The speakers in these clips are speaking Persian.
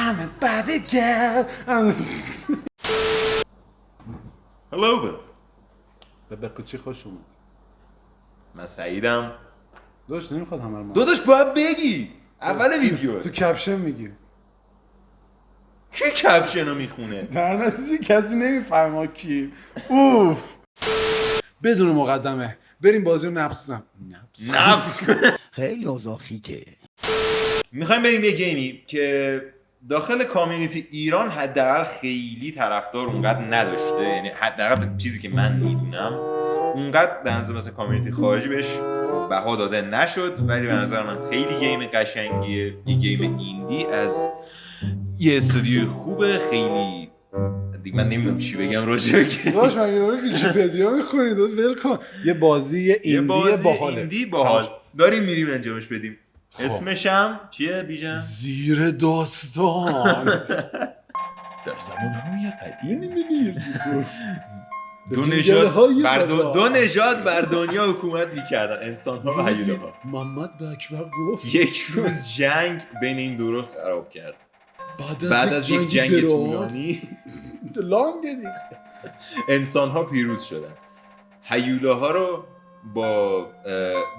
I'm a baby girl. Hello به بکوچی خوش اومد. من سعیدم. داداش نمیخواد همه رو داداش باید بگی اول ویدیو. تو کپشن میگی. کی کپشن رو میخونه؟ در نتیجه کسی نمیفهمه کی. اوف. بدون مقدمه بریم بازی رو نبض خیلی اوضاع خیته. میخوایم بریم یه گیمی که داخل کامیونیتی ایران حداقل خیلی طرفدار اونقدر نداشته، یعنی حداقل چیزی که من میدونم اونقدر به نظر مثلا کامیونیتی خارجی بهش بها داده نشد، ولی به نظر من خیلی گیم قشنگیه. یه گیم ایندی از یه استودیوی خوبه. خیلی دیگه من نمیدونم چی بگم راجعش. داداش مگه داری ویکی‌پدیا میخونی؟ داداش ول کن. یه بازی ایندی باحاله. ایندی باحال داریم میریم انجامش بدیم. اسمش هم چیه بیژن؟ زیر داستان. در زمانهای قدیمی می‌گیرد. دو نژاد بر دنیا حکومت میکردن، انسان ها و حیوانات. محمد به اکبر گفت یک روز جنگ بین این دو رو خراب کرد. بعد از یک جنگ طولانی انسان ها پیروز شدن. هیولاها رو با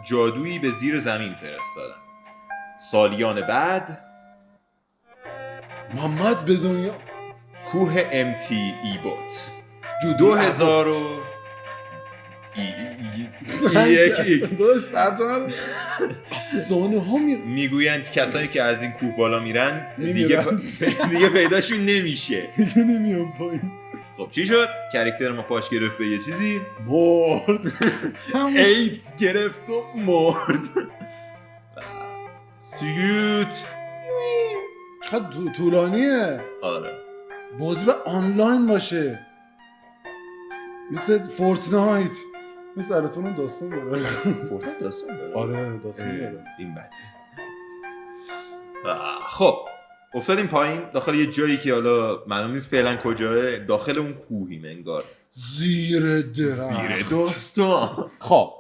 جادویی به زیر زمین فرستادن. سالیان بعد محمد به دنیا کوه امتی ایبوت 2000 یک ایکس داداش ترجمه افسانه ها میگویند که کسانی که از این کوه بالا میرن دیگه پیداشون نمیشه، دیگه نمیام پایین. خب چی شد؟ کاراکتر ما پاش گرفت به یه چیزی، مرد. ایت گرفت و مرد. سیوت چقدر طولانیه. آره بازی به آنلاین باشه مثل فورتنایت. مثل سرتون هم داستان داره. فورتنایت داستان داره؟ آره داستان داره. این بده. خب افتادیم پایین داخل یه جایی که حالا معلوم نیست فعلا کجاه. داخل اون کوهیم انگار، زیر درخت. زیر داستان. خب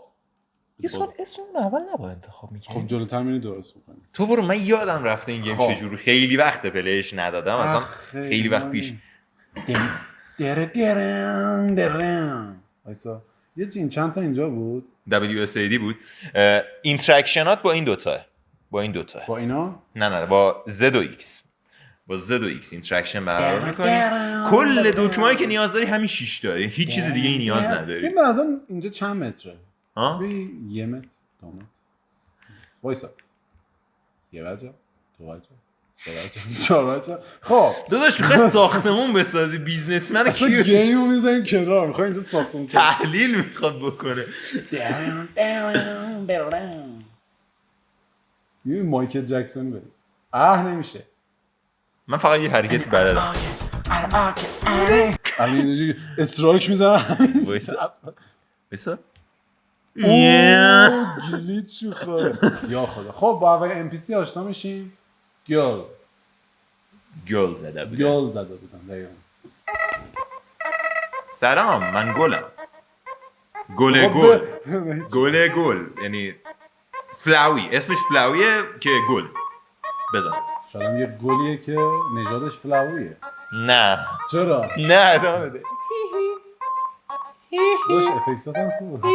یه سوال اسم اون اول نباید انتخاب میکنی؟ خب جلوتر میری درست میکنی. تو برو، من یادم رفته این گیم چجوری. خیلی وقت پلیش ندادم اصلا، خیلی وقت پیش. درم وایسا یه چند تا اینجا بود. WSAD بود. اینتراکشنات با این دوتاه. با اینا؟ نه با Z و X. با Z و X اینتراکشن برقرار می‌کنی. کل دکمه‌ای که نیاز داری همین 6 تا. هیچ چیز دیگه ای نیاز نداری. این مثلا اینجا چند متره؟ ها؟ 1 متر، 2 متر. وایسا. یه وجه، دو وجه، سه وجه، چهار وجه. خب داداش می‌خوای ساختمون بسازی، بیزنسمن کی؟ گیمو می‌ذارین کنار، می‌خوای اینجا ساختمون تحلیل می‌خواد بکنه. یه مایکل جکسون بریم. نمیشه. من فقط یه حرکتی بلدم. همین استرایک میزنم. وایسا. گلیچ میخوره. یا خدا. خب با اول ام پی سی آشنا میشیم. گل زده بودم دقیقاً. سلام من گلم. گل یعنی فلاوی. اسمش فلاویه که گل بزن. شاید یه گلیه که نژادش فلاویه. نه چرا؟ نه ادامه بده. داشت افکتات هم خوبه.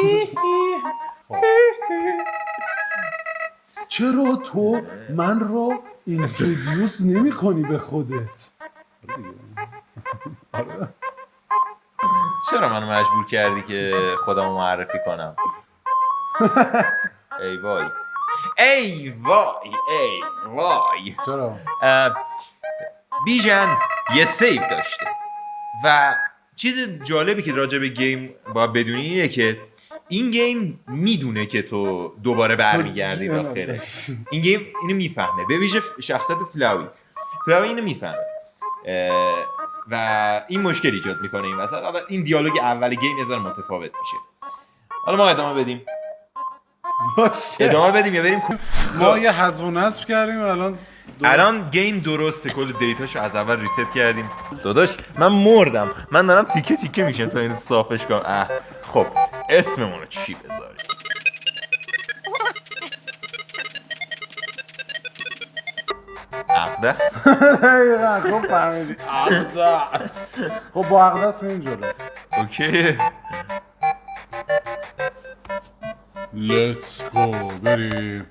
چرا تو من رو اینترودیوس نمی کنی به خودت؟ چرا منو مجبور کردی که خودمو معرفی کنم؟ ای وای. چرا؟ بیژن یه سیو داشته و چیز جالبی که راجع به گیم باید بدونی اینه که این گیم میدونه که تو دوباره برمیگردی داخلش. این گیم اینو میفهمه، به ویژه شخصیت فلاوی اینو میفهمه و این مشکل ایجاد میکنه این وسط. حالا این دیالوگ اول گیم یه ذره متفاوت میشه. حالا ما ادامه بدیم یا بریم؟ ما یه حذف و نصب کردیم و الان گیم درسته، کل دیتاشو از اول ریست کردیم. داداش من مردم، من دارم تیکه تیکه میشم تا این صافش کنم. خب اسممونو چی بذاریم؟ اقدس. دقیقا خب فهمیدی اقدس. خب با اقدس میریم جلو. اوکی. Let's go بریم.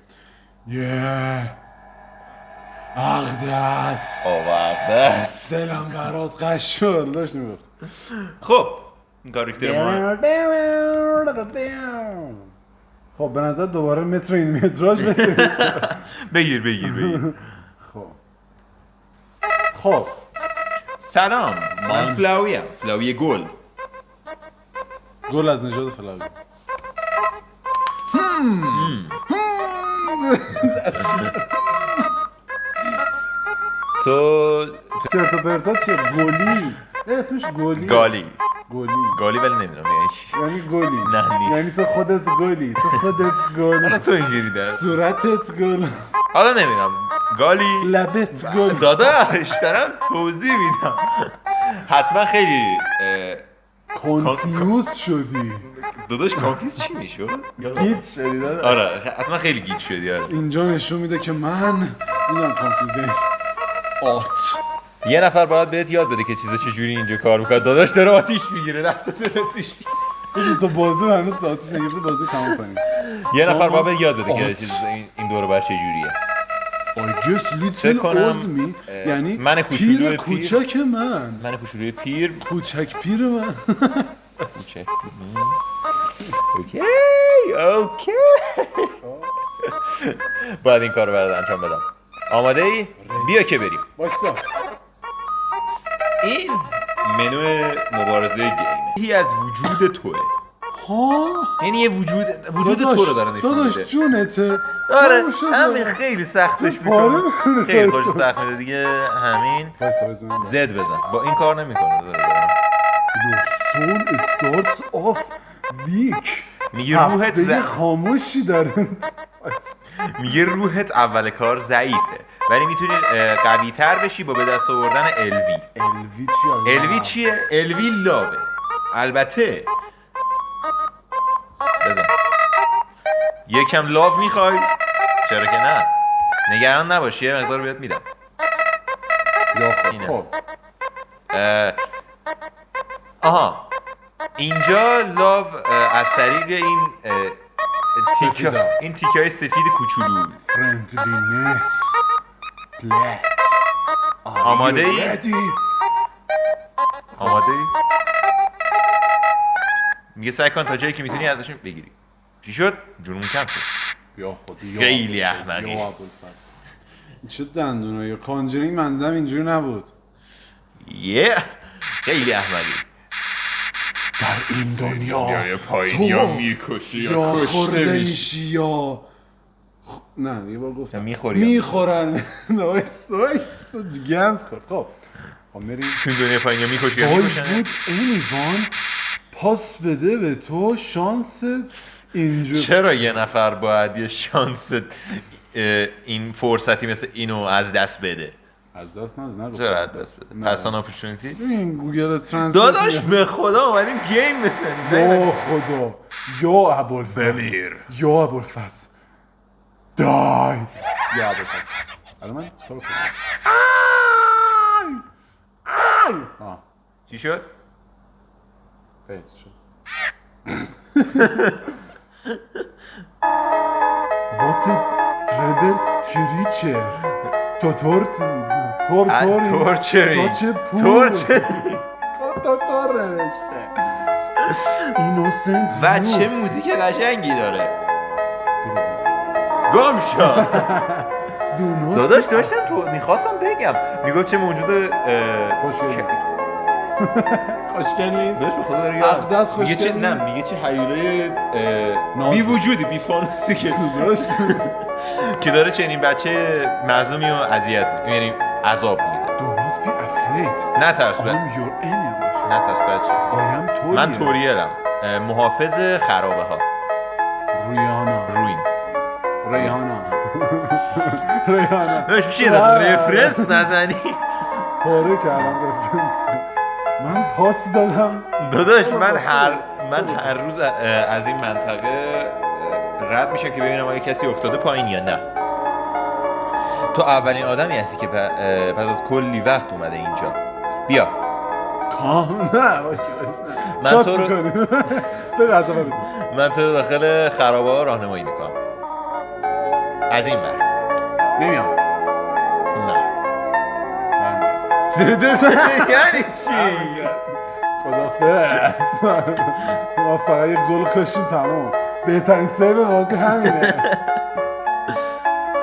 اقدس اقدس. دلم برات قش شد. داشت میگفت خب این کاراکتر ما خب به نظر دوباره متر این متراژ بگیر. خب سلام من فلاویم، فلاوی گل. گل از نژاد فلاوی. تو چرت و پرتا چیه؟ گلی اسمش گلی. گالی گلی ولی نمیدونم یعنی گلی. نه، نیست. یعنی تو خودت گلی. حالا گل. تو اینجوری در صورتت گل. حالا نمیدونم گالی لبت گل. داداش دارم توضیح میدم. حتما خیلی کنفیوز شدی. داداش کانفیوز چی میشد؟ گیت شدی داداش. آره حتما خیلی گیج شدی. آره اینجا نشون میده که من میدونم کانفیوزه. یه نفر باید بهت یاد بده که چیزا چجوری اینجا کار میکنه. داداش داره آتیش میگیره. آتیش تو بازو هنوز آتیش نگرفته. بازو تمام کنیم. یه نفر باید بهت یاد بده که چیز این دور بر چجوریه. I guess فکر little کنم، old me یعنی من کوچولوی پیر پیر. کوچک من. من کوچولوی پیر. کوچک پیر من. کوچک. اوکی. باید این کار رو برات انجام بدم. آماده ای؟ بیا که بریم. باشا این منو مبارزه گیم یکی از وجود توه. ها یعنی یه وجود تو رو داره نشون میده. داداش جونته. آره تموم شد. همین خیلی سختش تو پاره میکنه. می‌کنه خیلی خودتو. خوش سخت میده دیگه. همین وایسا بزنم. زد بزن. با این کار نمیکنه. Your soul it starts off weak. میگه روحت هفته خاموشی داره. میگه روحت اول کار ضعیفه ولی میتونی قوی تر بشی با به دست آوردن الوی. الوی چیه؟ الوی چیه؟ الوی لاوه. البته بزن. یکم لاو میخوای؟ چرا که نه. نگران نباشی یه مقدار بهت میدم. یا اینه. خب آها اینجا لاو از طریق این تیکای سفید کوچولو. فرندلینس پلت. آماده ای؟ آماده ای؟ میگه سعی کن تا جایی که میتونی ازشون بگیری. چی شد؟ جنون کم شد. یا خودی خیلی احمقی. یا ابوالفضل چه دندونا یا کانجرینگ من دیدم اینجوری نبود. خیلی احمقی. در این دنیا پایین یا میکشی یا خورده میشی یا نه یه بار گفتم میخورن. وایس گنز خورد. خب بریم. تو دنیا پایین یا میکشی یا وای میکشن. بود ایوان پاس بده به تو شانس اینجور. چرا یه نفر باید یه شانس این فرصتی مثل اینو از دست بده؟ از دست نده. چرا از دست بده؟ پسان اپورتونیتی؟ این گوگل ترنسلیت داداش به خدا اومدیم گیم بزنیم. یا خدا یا ابوالفضل بمیر. یا ابوالفضل دای یا ابوالفضل. الان من چیکار کنم؟ آی چی شد؟ خیلی شد. What a trouble creature. تورچرینگ. ساچ پول. تورچر نوشته. اینوسنت و چه موزیک قشنگی داره. گم شد. داداش داشتم تو میخواستم بگم میگفت چه موجود خوشگل نیست. داداش به خدا داره اقدس میگه چه خوشگل نه میگه چه هیولای نازی. بی وجودی بی فانوسی که درست. که داره چنین بچه مظلومی رو اذیت یعنی عذاب میده. Do not be afraid. نترس I'm your enemy. نترس بچه. I am Toriel. من توریلم محافظ خرابه ها. روین ریحانا. ریحانا. داشت میشه رفرنس نزنی. پاره کردم رفرنس. من پاس دادم. داداش من هر روز از این منطقه رد میشم که ببینم آیا کسی افتاده پایین یا نه. تو تو اولین آدمی هستی که پس از کلی وقت اومده اینجا. بیا. نه من تو رو من تو رو داخل خرابه ها راهنمایی میکنم. از این بر نمیام. نه یعنی چی؟ خدافظ. ما فقط یه گل کشیم تمام. بهترین سیو بازی همینه.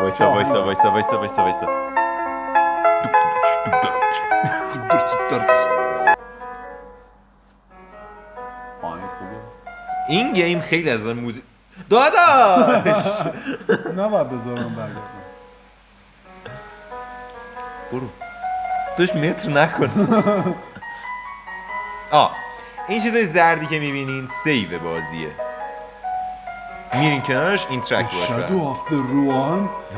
وایسا این گیم خیلی از موزیک داداش نباید بذارم برگردم. برو توش متر نکن. این چیزای زردی که میبینین سیو بازیه. میرین کنارش این ترک باش. Shadow of the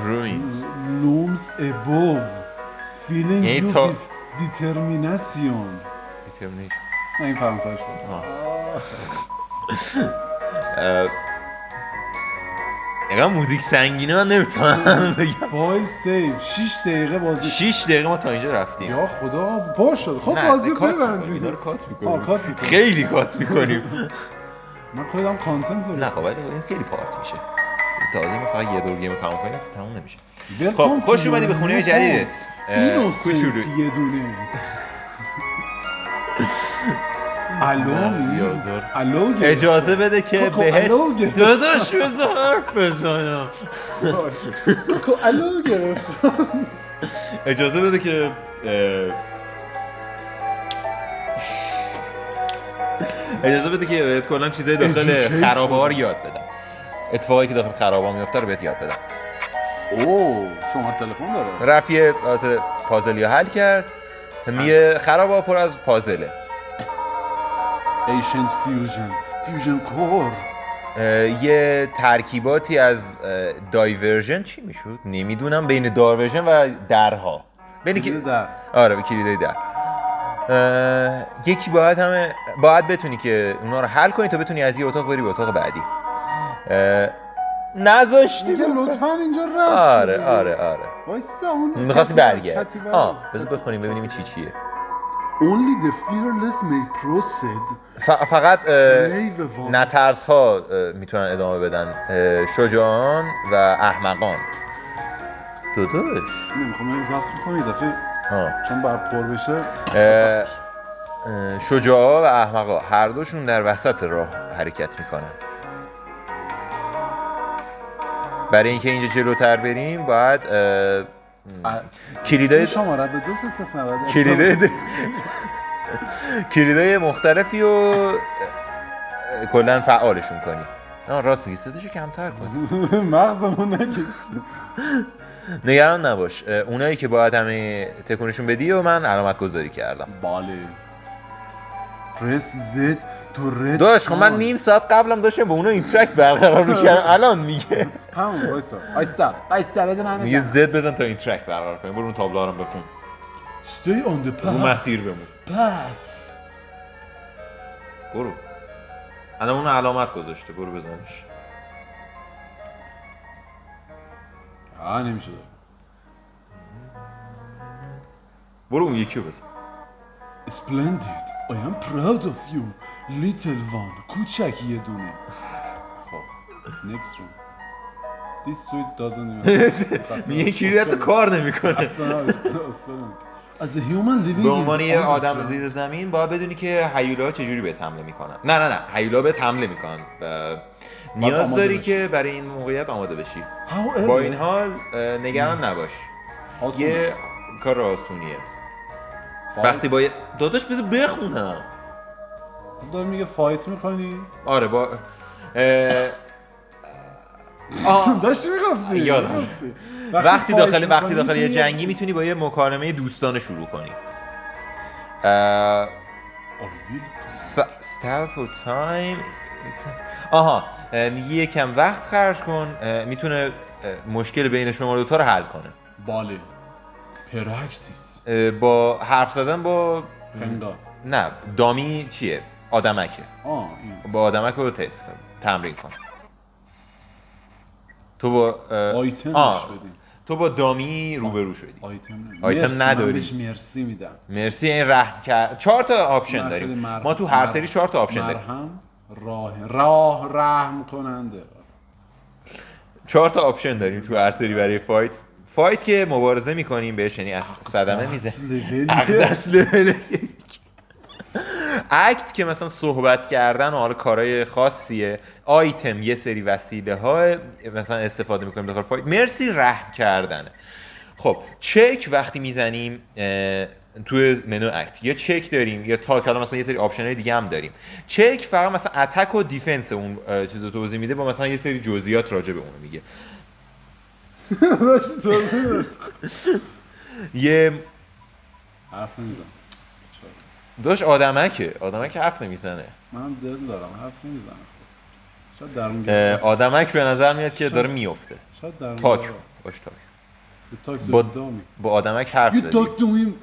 Ruins looms above feeling یعنی you with determination. من این فرانسه‌اش بود. اینقدر موزیک سنگینه من نمیتونم بگم. فایل سیو 6 دقیقه بازی. 6 دقیقه ما تا اینجا رفتیم. یا خدا پر شد. خب بازی ببندید. اینا رو کات می‌کنیم. کات می‌کنیم. خیلی کات می‌کنیم. من خودم کانتنت رو. نه خب ولی این خیلی پارت میشه. تازه ما فقط یه دور گیم رو تموم کنیم تموم نمیشه. خب خوش اومدی به خونه جدیدت. کوچولو یه دونه. الو اجازه بده که بهت داداش بذار بزنم. الو گرفتم. اجازه بده که بهت کلا چیزای داخل خرابه ها رو یاد بدم. اتفاقی که داخل خرابه ها میفته رو بهت یاد بدم. شماره تلفن داره. رفت یه پازلی رو حل کرد. خرابه ها پر از پازله. ایشنت فیوژن کور. یه ترکیباتی از دایورژن چی میشود؟ نمیدونم بین دایورژن و درها. کلید در. آره به کلیدای در. یکی باید بتونی که اونا رو حل کنی تا بتونی از یه اتاق بری به اتاق بعدی. نذاشتی دیگه لطفاً اینجا رد. آره وایسا اون می‌خواستی برگردی. بذار بخونیم ببینیم این چیه. Only the fearless may proceed. فقط نترس ها میتونن ادامه بدن. شجاعان و احمقان. داداش نمیخوام این ضبط کنم دفعه چون بعد پر بشه. شجاعا و احمقا هر دوشون در وسط راه حرکت میکنن. برای اینکه اینجا جلوتر بریم باید کلیدای شماره به 2390 کلیدای مختلفی رو کلا فعالشون کنی. راست میگی صداشو کمتر کن. مغزمون نکش. نگران نباش. اونایی که باید همه تکونشون بدی و من علامت گذاری کردم. بله. پرس زد تو رد. داداش خب من نیم ساعت قبلم داشتم با اونا اینتراکت برقرار می‌کردم. الان میگه همون وایسا بده من میگه زد بزن تا اینتراکت برقرار کنیم. برو اون تابلوها رو بخون. Stay on the path. اون مسیر بمون. برو. الان اون علامت گذاشته. برو بزنش. نمیشه. برو اون یکی رو بزن. Splendid. I am proud of you, little one. کوچک یه دونه. خب. Next room. This suit doesn't. میگه کلیدت کار نمیکنه. As a human living. به عنوان یه آدم زیر زمین باید بدونی که هیولاها چجوری بهت حمله میکنن. نه هیولاها بهت حمله میکنن. نیاز داری که برای این موقعیت آماده بشی. با این حال نگران نباش. یه کار آسونیه. وقتی با داداش بذار بخونم. داری میگه فایت میکنی؟ آره با داشتی میگفتی؟ یادم. وقتی داخل یه جنگی میتونی با یه مکالمه دوستانه شروع کنی. Style for time. میگه یکم وقت خرج کن. میتونه مشکل بین شما دوتا رو حل کنه. بله. پرکتیس. با حرف زدن با خنگا. نه دامی چیه؟ آدمکه. این. با آدمک رو تست کن. تمرین کن. تو با آیتمش بدی. تو با دامی روبرو شدی. آیتم آیتم نداری. من بهش مرسی میدم. مرسی این رحم کرد. 4 تا آپشن داریم. ما تو هر سری 4 تا آپشن داریم. مرهم راه رحم کننده. 4 تا آپشن داریم تو هر سری برای فایت که مبارزه میکنیم بهش، یعنی از صدمه میزنیم. اقدس لول اکت که مثلا صحبت کردن و حالا کارهای خاصیه. آیتم یه سری وسیله ها مثلا استفاده میکنیم داخل فایت. مرسی رحم کردنه. خب چک وقتی میزنیم توی منو اکت یا چک داریم یا تاک، حالا مثلا یه سری آپشن های دیگه هم داریم. چک فقط مثلا اتک و دیفنس اون چیزو توضیح میده با مثلا یه سری جزئیات راجع به اون میگه. یه حرف نمیزنم. داش آدمک حرف نمیزنه. من دل دارم حرف نمیزنم. شاید درون آدمک به نظر میاد که داره میفته. شاید درون تاک باش تاک. با آدمک حرف زدی.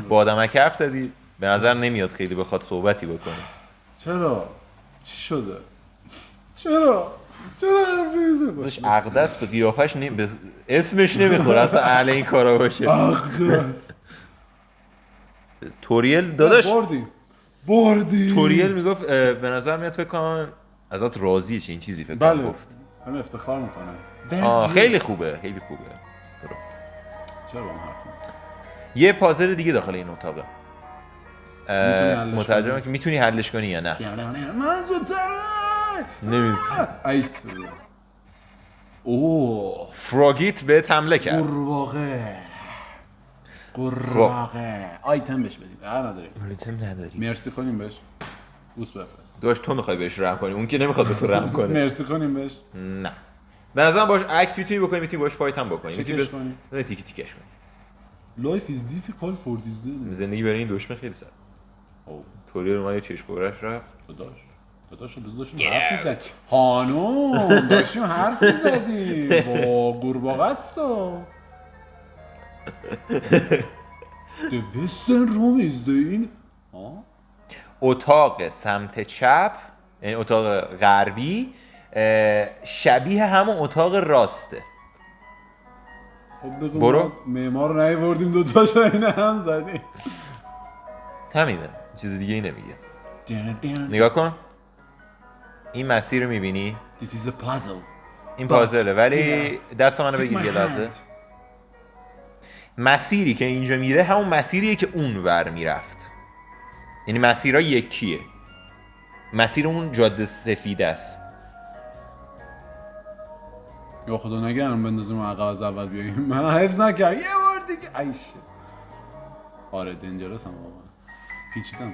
با آدمک حرف زدی. به نظر نمیاد خیلی بخواد صحبتی بکنه. چرا؟ چی شده؟ چرا حرف نمیزنه؟ داش اقدس به قیافش به اسمش نمیخوره اصلا اهل این کارا باشه. اقدس توریل داداش بردی توریل میگفت به نظر میاد فکر کنم ازت راضیه چه این چیزی فکر کنم گفت. همه افتخار میکنن. خیلی خوبه. برو. چرا با هم حرف میزنی؟ یه پازل دیگه داخل این اتاقه. مترجمه که میتونی حلش کنی یا نه. من زودتر نمیدونم. ایت اوه فراگیت به حمله کرد. قراغه آیتم بهش بدیم. نداریم. آیتم نداریم. مرسی کنیم بهش. بوس بفرست. داش تو میخوای بهش رحم کنی، اون که نمیخواد به تو رحم کنه. مرسی کنیم بهش. نه. به نظرم باش اکت میتونی بکنی، میتونی باش فایت هم بکنی. تیکش کنی. نه تیکش کنی. Life is difficult for this day. زندگی برای این دشمن خیلی سخت. توریل اومد چشم پرش رفت. داداش داشتیم حرف می‌زدیم. خانوم داشتیم حرف می‌زدیم. با قورباغه است. The western room is the اتاق سمت چپ، یعنی اتاق غربی، شبیه همون اتاق راسته. خب بگو برو. معمار رو نیاوردیم دوتاشو اینه هم زدیم. همینه، چیز دیگه ای نمیگه. نگاه کن این مسیر رو میبینی؟ This is a puzzle. این پازله، ولی دست منو بگیر یه لحظه. مسیری که اینجا میره همون مسیریه که اون ور میرفت، یعنی مسیرها یکیه. مسیر اون جاده سفید است. یا خدا نگرم بندازیم عقب از اول بیاییم. من حفظ نکردم یه بار دیگه. ایشه آره دنجرس هم واقعا پیچیدم.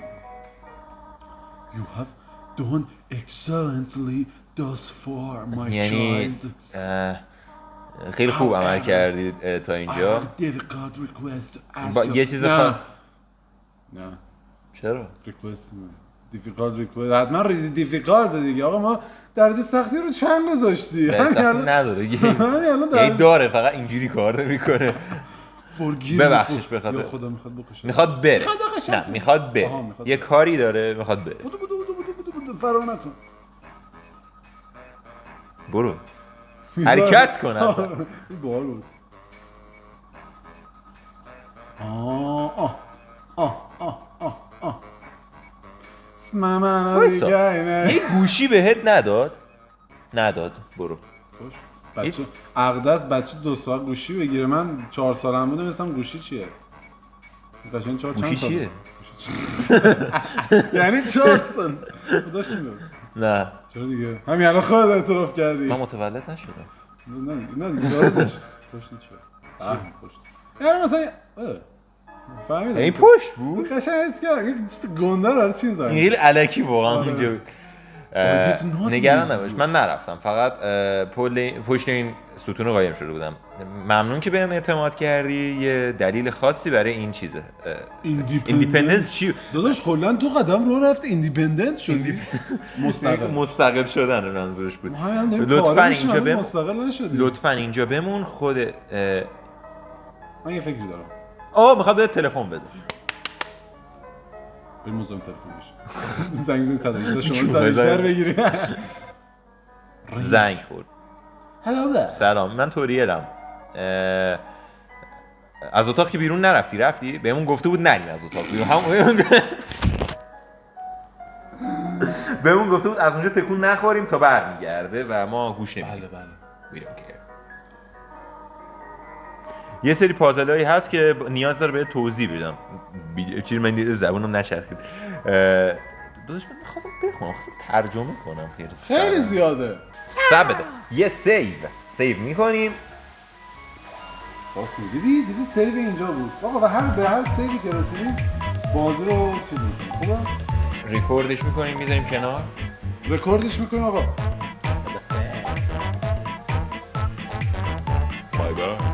You have done excellently thus far my یعنی child. خیلی خوب عمل کردید تا اینجا. یه چیز نه چرا؟ ریکوست دیفیکالت ریکوست حتما ریزی دیفیکالت دیگه. آقا ما درجه سختی رو چند گذاشتی؟ سختی نداره. یه داره فقط اینجوری کار نمیکنه. ببخشش بخاطر خدا میخواد بکشه. میخواد بره. نه میخواد بره. یه کاری داره میخواد بره. فرار نکن. برو. حرکت کن. این باحال بود. اسم من دیگه یه گوشی بهت نداد. برو. بچه اقدس بچه 2 سال گوشی بگیره. من 4 سالم بودم مثلا گوشی چیه؟ قشنگ 4 گوشی چیه؟ یعنی 4 سال. خودش میگه. نه. چرا دیگه؟ همین الان خودت اعتراف کردی. من متولد نشدم. نه دیگه داداش. پشت چیه؟ پشت. یعنی مثلا فهمیدم. این پشت بود؟ قشنگ حس کردم. این چیز گنده رو چی می‌ذارن؟ این الکی واقعا اینجا. نگران نباش من نرفتم، فقط پشت این ستون قایم شده بودم. ممنون که بهم اعتماد کردی. یه دلیل خاصی برای این چیزه. ایندیپندنس چی؟ داداش کلا تو قدم رو رفت ایندیپندنت شدی. مستقل شدن منظورش بود. لطفاً اینجا بمون. خود من یه فکری دارم. میخواد بهت تلفن بده. بریم مزاحم تلفن بشه. زنگ بزنیم 118 شما 118 بگیری. زنگ خورد. Hello there. سلام، من توریلم. از اتاق که بیرون نرفتی؟ رفتی؟ بهمون گفته بود نریم از اتاق بیرون. بهمون گفته بود از اونجا تکون نخوریم تا برمیگرده و ما گوش نمیدیم. بله. We don't care. یه سری پازلایی هست که نیاز داره به توضیح بدم. چیزی من دیده زبونم نچرخید. داداش من می‌خواستم بخونم، خواستم ترجمه کنم. خیلی زیاده. صبر بده. یه سیو می‌کنیم. راست میگی. دیدی سیو اینجا بود. آقا و به هر سیوی که رسیدیم بازی رو چیز می‌کنیم. خوبه؟ ریکوردش می‌کنیم می‌ذاریم کنار. رکوردش می‌کنیم آقا. بای بای.